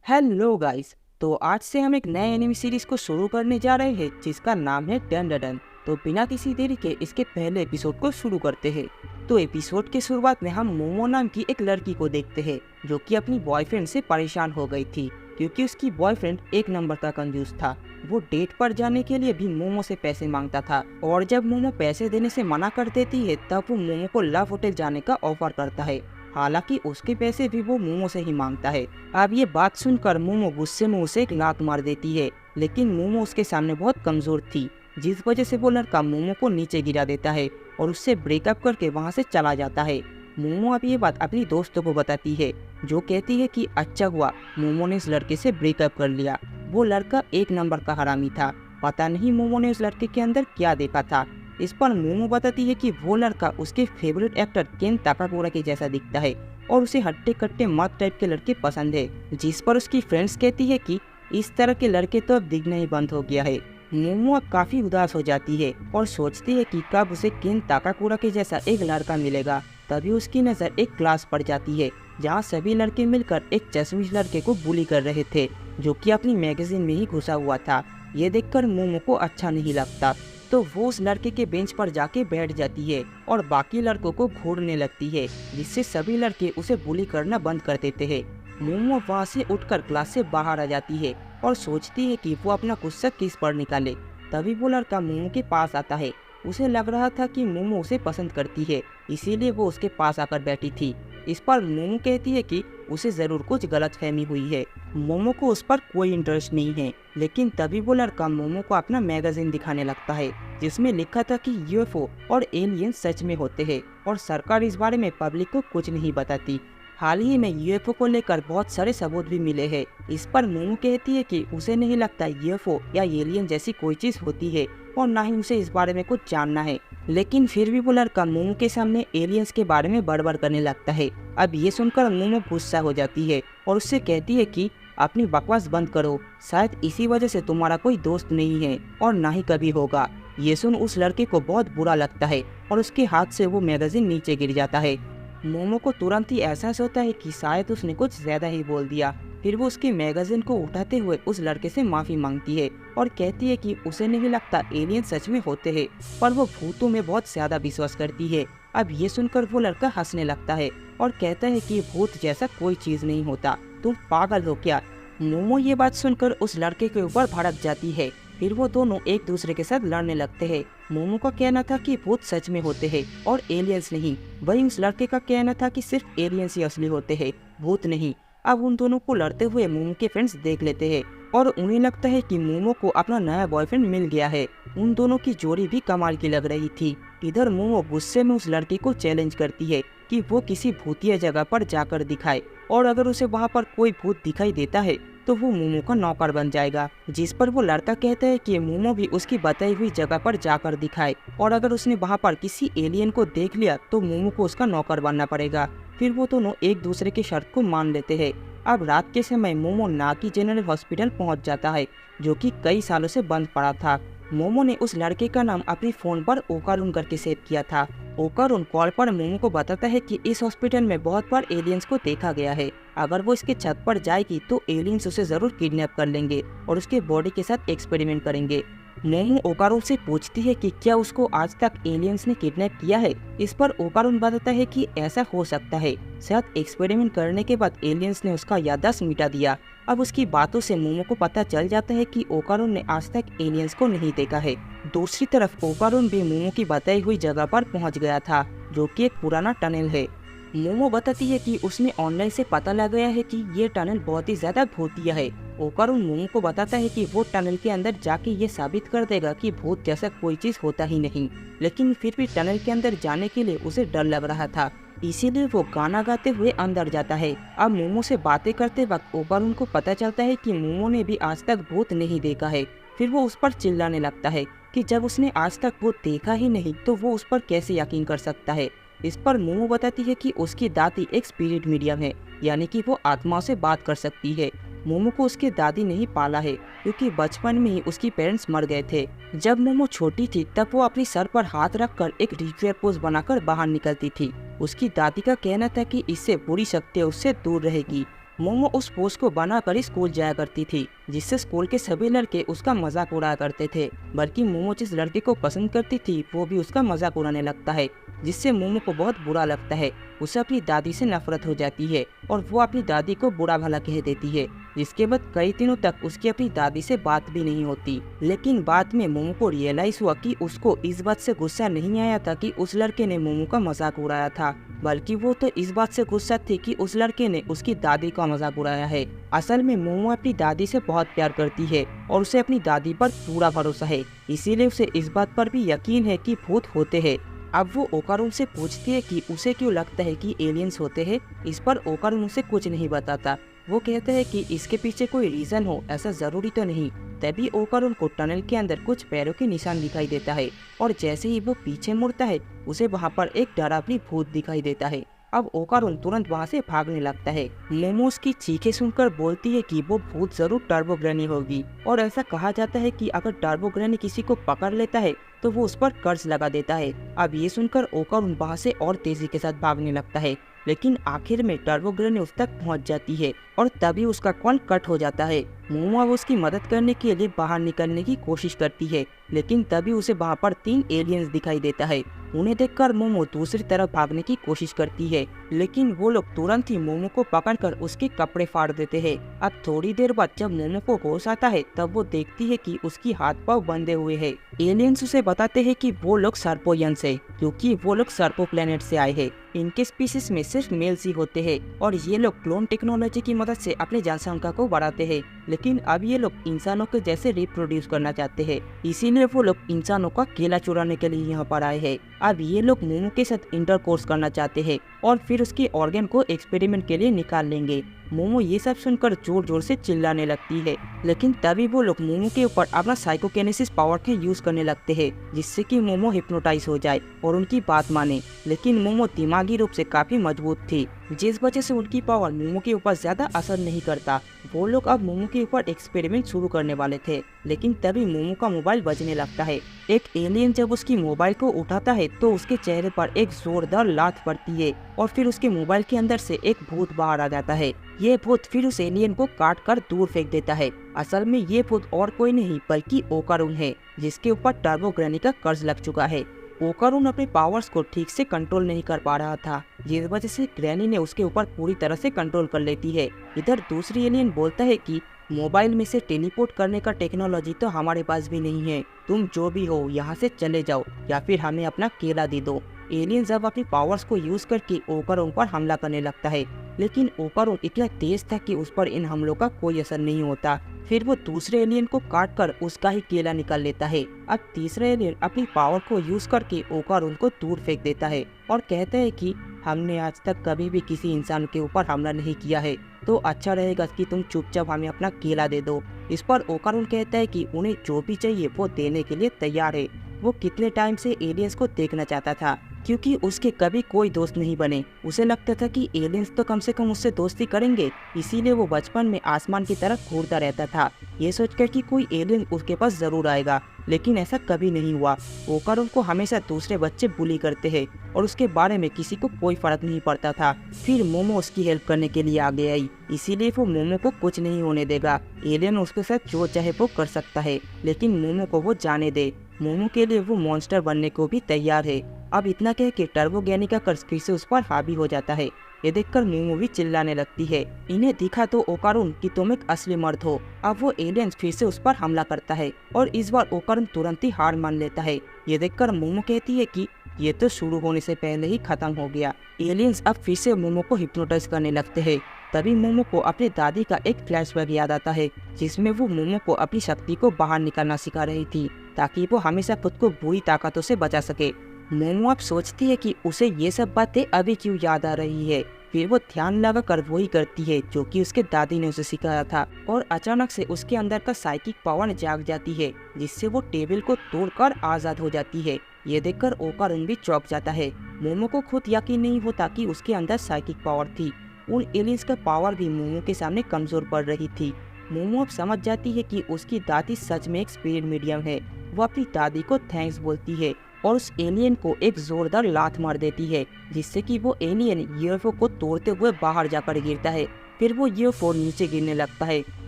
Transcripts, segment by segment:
Hello guys. तो आज से हम एक नए एनिमे सीरीज को शुरू करने जा रहे हैं जिसका नाम है डन। तो बिना किसी देरी के इसके पहले एपिसोड को शुरू करते हैं। तो एपिसोड के शुरुआत में हम मोमो नाम की एक लड़की को देखते हैं जो कि अपनी बॉयफ्रेंड से परेशान हो गई थी क्योंकि उसकी बॉयफ्रेंड एक नंबर का कंजूस था। वो डेट पर जाने के लिए भी मोमो से पैसे मांगता था और जब मोमो पैसे देने से मना कर देती है तब वो मोमो को लव होटल जाने का ऑफर करता है। हालांकि उसके पैसे भी वो मोमो से ही मांगता है। अब ये बात सुनकर मोमो गुस्से में उसे एक लात मार देती है, लेकिन मोमो उसके सामने बहुत कमजोर थी जिस वजह से वो लड़का मोमो को नीचे गिरा देता है और उससे ब्रेकअप करके वहाँ से चला जाता है। मोमो अब ये बात अपनी दोस्तों को बताती है जो कहती है कि अच्छा हुआ मोमो ने इस लड़के से ब्रेकअप कर लिया। वो लड़का एक नंबर का हरामी था। पता नहीं मोमो ने उस लड़के के अंदर क्या देखा था। इस पर मोमो बताती है कि वो लड़का उसके फेवरेट एक्टर केन ताकाकोरा के जैसा दिखता है और उसे हट्टे कट्टे मत टाइप के लड़के पसंद है। जिस पर उसकी फ्रेंड्स कहती है कि इस तरह के लड़के तो अब दिखना ही बंद हो गया है। मोमो अब काफी उदास हो जाती है और सोचती है कि कब उसे केन ताकाकोरा के जैसा एक लड़का मिलेगा। तभी उसकी नजर एक क्लास पड़ जाती है जहाँ सभी लड़के मिलकर एक चश्मिश लड़के को बुली कर रहे थे जो कि अपनी मैगजीन में ही घुसा हुआ था। ये देखकर मोमो को अच्छा नहीं लगता तो वो उस लड़के के बेंच पर जाके बैठ जाती है और बाकी लड़कों को घूरने लगती है जिससे सभी लड़के उसे बुली करना बंद कर देते हैं। मोमो वहाँ से उठकर क्लास से बाहर आ जाती है और सोचती है कि वो अपना गुस्सा किस पर निकाले। तभी वो लड़का मोमो के पास आता है। उसे लग रहा था कि मोमो उसे पसंद करती है, इसीलिए वो उसके पास आकर बैठी थी। इस पर मोमो कहती है कि उसे जरूर कुछ गलतफहमी हुई है। मोमो को उस पर कोई इंटरेस्ट नहीं है, लेकिन तभी वो लड़का मोमो को अपना मैगजीन दिखाने लगता है जिसमें लिखा था कि यूएफओ और एलियन सच में होते हैं और सरकार इस बारे में पब्लिक को कुछ नहीं बताती। हाल ही में यूएफओ को लेकर बहुत सारे सबूत भी मिले हैं। इस पर मोमो कहती है कि उसे नहीं लगता यूएफओ या एलियन जैसी कोई चीज होती है और ना ही उसे इस बारे में कुछ जानना है। लेकिन फिर भी वो लड़का मोमो के सामने एलियंस के बारे में बड़बड़ करने लगता है। अब ये सुनकर मोमो गुस्सा हो जाती है और उससे कहती है कि अपनी बकवास बंद करो, शायद इसी वजह से तुम्हारा कोई दोस्त नहीं है और ना ही कभी होगा। ये सुन उस लड़के को बहुत बुरा लगता है और उसके हाथ से वो मैगजीन नीचे गिर जाता है। मोमो को तुरंत ही एहसास होता है कि शायद उसने कुछ ज्यादा ही बोल दिया। फिर वो उसके मैगजीन को उठाते हुए उस लड़के से माफी मांगती है और कहती है कि उसे नहीं लगता एलियन सच में होते हैं, पर वो भूतों में बहुत ज्यादा विश्वास करती है। अब ये सुनकर वो लड़का हंसने लगता है और कहता है कि भूत जैसा कोई चीज नहीं होता, तुम पागल हो क्या। मोमो ये बात सुनकर उस लड़के के ऊपर भड़क जाती है। फिर वो दोनों एक दूसरे के साथ लड़ने लगते हैं। मोमो का कहना था कि भूत सच में होते हैं और एलियंस नहीं, वहीं उस लड़के का कहना था कि सिर्फ एलियंस ही असली होते हैं, भूत नहीं। अब उन दोनों को लड़ते हुए मोमो के फ्रेंड्स देख लेते हैं और उन्हें लगता है कि मोमो को अपना नया बॉयफ्रेंड मिल गया है। उन दोनों की जोड़ी भी कमाल की लग रही थी। इधर मोमो गुस्से में उस लड़की को चैलेंज करती है कि वो किसी भूतिया जगह पर जाकर दिखाए और अगर उसे वहाँ पर कोई भूत दिखाई देता है तो वो मोमो का नौकर बन जाएगा। जिस पर वो लड़का कहता है कि मोमो भी उसकी बताई हुई जगह पर जाकर दिखाए और अगर उसने वहाँ पर किसी एलियन को देख लिया तो मोमो को उसका नौकर बनना पड़ेगा। फिर वो दोनों एक दूसरे की शर्त को मान लेते हैं। अब रात के समय मोमो नाकी जनरल हॉस्पिटल पहुँच जाता है जो कि कई सालों से बंद पड़ा था। मोमो ने उस लड़के का नाम अपने फोन पर ओकारुन करके सेव किया था। ओकारुन कॉल पर मोमो को बताता है कि इस हॉस्पिटल में बहुत बार एलियंस को देखा गया है। अगर वो इसके छत पर जाएगी तो एलियंस उसे जरूर किडनैप कर लेंगे और उसके बॉडी के साथ एक्सपेरिमेंट करेंगे। मोमो ओकारुन से पूछती है कि क्या उसको आज तक एलियंस ने किडनैप किया है। इस पर ओकारुन बताता है कि ऐसा हो सकता है, शायद एक्सपेरिमेंट करने के बाद एलियंस ने उसका याददाश्त मिटा दिया। अब उसकी बातों से मोमो को पता चल जाता है कि ओकारुन ने आज तक एलियंस को नहीं देखा है। दूसरी तरफ ओकारुन भी मोमो की बताई हुई जगह पर पहुंच गया था जो कि एक पुराना टनल है। मोमो बताती है कि उसने ऑनलाइन से पता लगाया है कि ये टनल बहुत ही ज्यादा भूतिया है। ओकारुन मोमो को बताता है कि वो टनल के अंदर जाके ये साबित कर देगा कि भूत जैसा कोई चीज होता ही नहीं, लेकिन फिर भी टनल के अंदर जाने के लिए उसे डर लग रहा था, इसीलिए वो गाना गाते हुए अंदर जाता है। अब मोमो से बातें करते वक्त ओकारुन को पता चलता है कि मोमो ने भी आज तक भूत नहीं देखा है। फिर वो उस पर चिल्लाने लगता है कि जब उसने आज तक भूत देखा ही नहीं तो वो उस पर कैसे यकीन कर सकता है। इस पर मोमो बताती है कि उसकी दादी एक स्पिरिट मीडियम है, यानी कि वो आत्माओं से बात कर सकती है। मोमो को उसकी दादी ने ही पाला है क्योंकि बचपन में ही उसकी पेरेंट्स मर गए थे। जब मोमो छोटी थी तब वो अपनी सर पर हाथ रखकर एक रिचुअल पोज बनाकर बाहर निकलती थी। उसकी दादी का कहना था कि इससे बुरी शक्तियाँ उससे दूर रहेगी। मोमो उस पोज को बनाकर स्कूल जाया करती थी, जिससे स्कूल के सभी लड़के उसका मजाक उड़ाया करते थे। बल्कि मोमो जिस लड़के को पसंद करती थी वो भी उसका मजाक उड़ाने लगता है, जिससे मोमो को बहुत बुरा लगता है। उसे अपनी दादी से नफरत हो जाती है और वो अपनी दादी को बुरा भला कह देती है, जिसके बाद कई दिनों तक उसकी अपनी दादी से बात भी नहीं होती। लेकिन बाद में मोमो को रियलाइज हुआ कि उसको इस बात से गुस्सा नहीं आया था कि उस लड़के ने मोमो का मजाक उड़ाया था, बल्कि वो तो इस बात से गुस्सा थी कि उस लड़के ने उसकी दादी का मजाक उड़ाया है। असल में मोमो अपनी दादी से बहुत प्यार करती है और उसे अपनी दादी पर पूरा भरोसा है, इसीलिए उसे इस बात पर भी यकीन है कि भूत होते हैं। अब वो ओकारून से पूछती है कि उसे क्यों लगता है कि एलियंस होते हैं। इस पर ओकारून उसे कुछ नहीं बताता। वो कहते हैं कि इसके पीछे कोई रीजन हो, ऐसा जरूरी तो नहीं। तभी ओकारून को टनल के अंदर कुछ पैरों के निशान दिखाई देता है और जैसे ही वो पीछे मुड़ता है उसे वहाँ पर एक डरावनी भूत दिखाई देता है। अब ओकारून तुरंत वहाँ से भागने लगता है। मोमो उसकी चीखें सुनकर बोलती है कि वो भूत जरूर टर्बो ग्रैनी होगी और ऐसा कहा जाता है कि अगर टर्बो ग्रैनी किसी को पकड़ लेता है तो वो उस पर कर्ज लगा देता है। अब ये सुनकर ओकारून वहाँ से और तेजी के साथ भागने लगता है, लेकिन आखिर में टर्बो ग्रैनी उस तक पहुँच जाती है और तभी उसका कॉर्न कट हो जाता है। मोमो अब उसकी मदद करने के लिए बाहर निकलने की कोशिश करती है, लेकिन तभी उसे वहाँ पर 3 एलियंस दिखाई देता है। उन्हें देखकर मोमो दूसरी तरफ भागने की कोशिश करती है, लेकिन वो लोग तुरंत ही मोमो को पकड़कर उसके कपड़े फाड़ देते हैं। अब थोड़ी देर बाद जब मोमो को होश आता है तब वो देखती है कि उसकी हाथ पांव बंधे हुए हैं। एलियंस उसे बताते हैं कि वो लोग सर्पोयंस है, क्योंकि वो लोग सर्पो प्लेनेट से आए हैं। इनके स्पीसीज में सिर्फ मेल्स ही होते हैं और ये लोग क्लोन टेक्नोलॉजी की मदद से अपने जनसंख्या को बढ़ाते हैं। लेकिन अब ये लोग इंसानों के जैसे रिप्रोड्यूस करना चाहते हैं, इसीलिए वो लोग इंसानों का केला चुराने के लिए यहाँ पर आए हैं। अब ये लोग मोमो के साथ इंटरकोर्स करना चाहते हैं और फिर उसके ऑर्गन को एक्सपेरिमेंट के लिए निकाल लेंगे। मोमो ये सब सुनकर जोर जोर से चिल्लाने लगती है, लेकिन तभी वो लोग मोमो के ऊपर अपना साइकोकिनेसिस पावर का यूज करने लगते हैं, जिससे कि मोमो हिप्नोटाइज हो जाए और उनकी बात माने। लेकिन मोमो दिमागी रूप से काफी मजबूत थी, जिस वजह से उनकी पावर मोमो के ऊपर ज्यादा असर नहीं करता। वो लोग अब मोमो के ऊपर एक्सपेरिमेंट शुरू करने वाले थे, लेकिन तभी मोमो का मोबाइल बजने लगता है। एक एलियन जब उसकी मोबाइल को उठाता है तो उसके चेहरे पर एक जोरदार लात पड़ती है और फिर उसके मोबाइल के अंदर से एक भूत बाहर आ जाता है। ये भूत फिर उस एलियन को काट कर दूर फेंक देता है। असल में ये भूत और कोई नहीं बल्कि ओकारून है, जिसके ऊपर टर्बो ग्रैनी का कर्ज लग चुका है। ओकारून अपने पावर्स को ठीक से कंट्रोल नहीं कर पा रहा था, जिस वजह से ग्रैनी ने उसके ऊपर पूरी तरह से कंट्रोल कर लेती है। इधर दूसरी एलियन बोलता है कि मोबाइल में से टेलीपोर्ट करने का टेक्नोलॉजी तो हमारे पास भी नहीं है, तुम जो भी हो यहाँ से चले जाओ या फिर हमें अपना केला दे दो। एलियन अब अपनी पावर्स को यूज करके ओकारून पर हमला करने लगता है, लेकिन ओकारून इतना तेज था कि उस पर इन हमलों का कोई असर नहीं होता। फिर वो दूसरे एलियन को काट कर उसका ही केला निकाल लेता है। अब तीसरा एलियन अपनी पावर को यूज करके ओकारून को दूर फेंक देता है और कहता है कि हमने आज तक कभी भी किसी इंसान के ऊपर हमला नहीं किया है, तो अच्छा रहेगा कि तुम चुपचाप हमें अपना केला दे दो। इस पर ओकारून कहता है कि उन्हें जो भी चाहिए वो देने के लिए तैयार है। वो कितने टाइम से एलियंस को देखना चाहता था, क्योंकि उसके कभी कोई दोस्त नहीं बने। उसे लगता था कि एलियंस तो कम से कम उससे दोस्ती करेंगे, इसीलिए वो बचपन में आसमान की तरफ घूरता रहता था, ये सोचकर कि कोई एलियन उसके पास जरूर आएगा। लेकिन ऐसा कभी नहीं हुआ। ओकारून को हमेशा दूसरे बच्चे बुली करते हैं और उसके बारे में किसी को कोई फर्क नहीं पड़ता था। फिर मोमो उसकी हेल्प करने के लिए आगे आई, इसीलिए वो मोमो को कुछ नहीं होने देगा। एलियन उसके साथ जो चाहे वो कर सकता है, लेकिन मोमो को वो जाने दे। मोमो के लिए वो मॉन्स्टर बनने को भी तैयार है। अब इतना कह के टर्बो ग्रैनी का कर्ज फिर से उस पर हावी हो जाता है। ये देखकर मोमो भी चिल्लाने लगती है, इन्हें दिखा तो ओकारून कि तुम एक असली मर्द हो। अब वो एलियंस फिर से उस पर हमला करता है और इस बार ओकारून तुरंत ही हार मान लेता है। ये देखकर मोमो कहती है कि ये तो शुरू होने से पहले ही खत्म हो गया। एलियंस अब फिर से मोमो को हिप्नोटाइज करने लगते हैं। तभी मोमो को अपनी दादी का एक फ्लैशबैक याद आता है, जिसमें वो मोमो को अपनी शक्ति को बाहर निकालना सिखा रही थी, ताकि वो हमेशा खुद को बुरी ताकतों से बचा सके। मोमो अब सोचती है कि उसे ये सब बातें अभी क्यों याद आ रही है। फिर वो ध्यान लगा कर वही करती है जो कि उसके दादी ने उसे सिखाया था, और अचानक से उसके अंदर का साइकिक पावर जाग जाती है, जिससे वो टेबल को तोड़कर आजाद हो जाती है। ये देखकर ओकारून भी चौंक जाता है। मोमो को खुद यकीन नहीं होता कि उसके अंदर साइकिक पावर थी। उन एलियंस का पावर भी मोमो के सामने कमजोर पड़ रही थी। मोमो अब समझ जाती है कि उसकी दादी सच में एक स्पिरिट मीडियम है। वो अपनी दादी को थैंक्स बोलती है और उस एलियन को एक जोरदार लात मार देती है, जिससे कि वो एलियन यूएफओ को तोड़ते हुए बाहर जाकर गिरता है। फिर वो यूएफओ नीचे गिरने लगता है।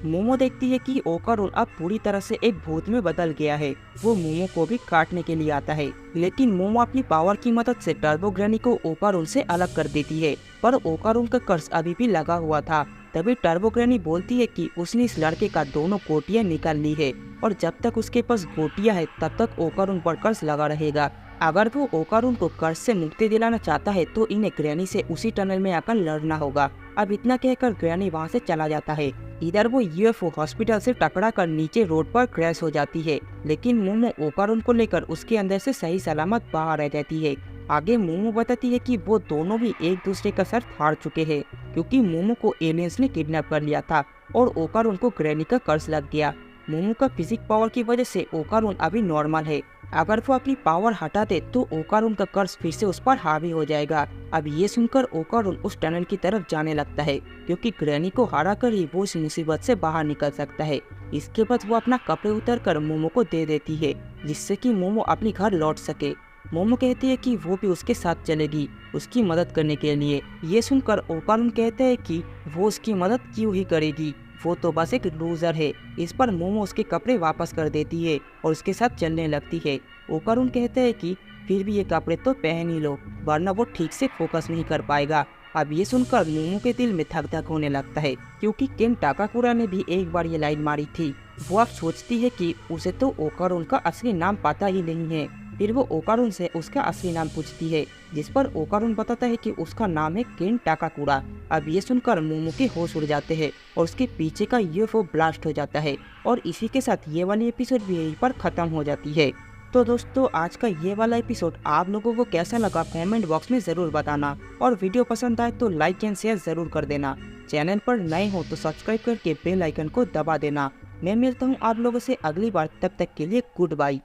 मोमो देखती है कि ओकारून अब पूरी तरह से एक भूत में बदल गया है। वो मोमो को भी काटने के लिए आता है, लेकिन मोमो अपनी पावर की मदद से टर्बो ग्रैनी को ओकारून से अलग कर देती है। पर ओकारून का कर्ज अभी भी लगा हुआ था। तभी टर्बो ग्रैनी बोलती है कि उसने इस लड़के का दोनों गोटियां निकाल ली है और जब तक उसके पास गोटियां है तब तक ओकारून पर कर्ज लगा रहेगा। अगर वो ओकारून को कर्ज से मुक्ति दिलाना चाहता है तो इन्हें ग्रैनी से उसी टनल में आकर लड़ना होगा। अब इतना कहकर ग्रैनी वहाँ से चला जाता है। इधर वो यूएफओ हॉस्पिटल से टकरा कर नीचे रोड पर क्रैश हो जाती है, लेकिन मोमो ओकारून को लेकर उसके अंदर से सही सलामत बाहर रह जाती है। आगे मोमो बताती है कि वो दोनों भी एक दूसरे का सर हार चुके हैं, क्योंकि मोमो को एलियंस ने किडनैप कर लिया था और ओकारून को ग्रैनी का कर्ज लग गया। मोमो का फिजिक पावर की वजह से ओकारून अभी नॉर्मल है। अगर वो अपनी पावर हटा दे तो ओकारून का कर्ज फिर से उस पर हावी हो जाएगा। अब ये सुनकर ओकारून उस टनल की तरफ जाने लगता है, क्योंकि ग्रैनी को हरा कर ही वो इस मुसीबत से बाहर निकल सकता है। इसके बाद वो अपना कपड़े उतार कर मोमो को दे देती है, जिससे कि मोमो अपने घर लौट सके। मोमो कहती है कि वो भी उसके साथ चलेगी उसकी मदद करने के लिए। ये सुनकर ओकारून कहते हैं कि वो उसकी मदद क्यों ही करेगी, वो तो बस एक लूजर है। इस पर मोमो उसके कपड़े वापस कर देती है और उसके साथ चलने लगती है। ओकारून कहते हैं कि फिर भी ये कपड़े तो पहन ही लो, वरना वो ठीक से फोकस नहीं कर पाएगा। अब ये सुनकर मोमो के दिल में धक धक होने लगता है, क्योंकि केन टाकाकुरा ने भी एक बार ये लाइन मारी थी। वो अब सोचती है कि उसे तो ओकारून का असली नाम पता ही नहीं है। फिर वो ओकारून से उसका असली नाम पूछती है, जिस पर ओकारून बताता है कि उसका नाम है केन टाकाकुरा। अब ये सुनकर मोमो के होश उड़ जाते हैं और उसके पीछे का यूएफओ ब्लास्ट हो जाता है। और इसी के साथ ये वाली एपिसोड भी यहीं पर खत्म हो जाती है। तो दोस्तों, आज का ये वाला एपिसोड आप लोगों को कैसा लगा कमेंट बॉक्स में ज़रूर बताना, और वीडियो पसंद आए तो लाइक एंड शेयर ज़रूर कर देना। चैनल पर नए हो तो सब्सक्राइब करके बेल आइकन को दबा देना। मैं मिलता हूँ आप लोगों से अगली बार, तब तक के लिए गुड बाय।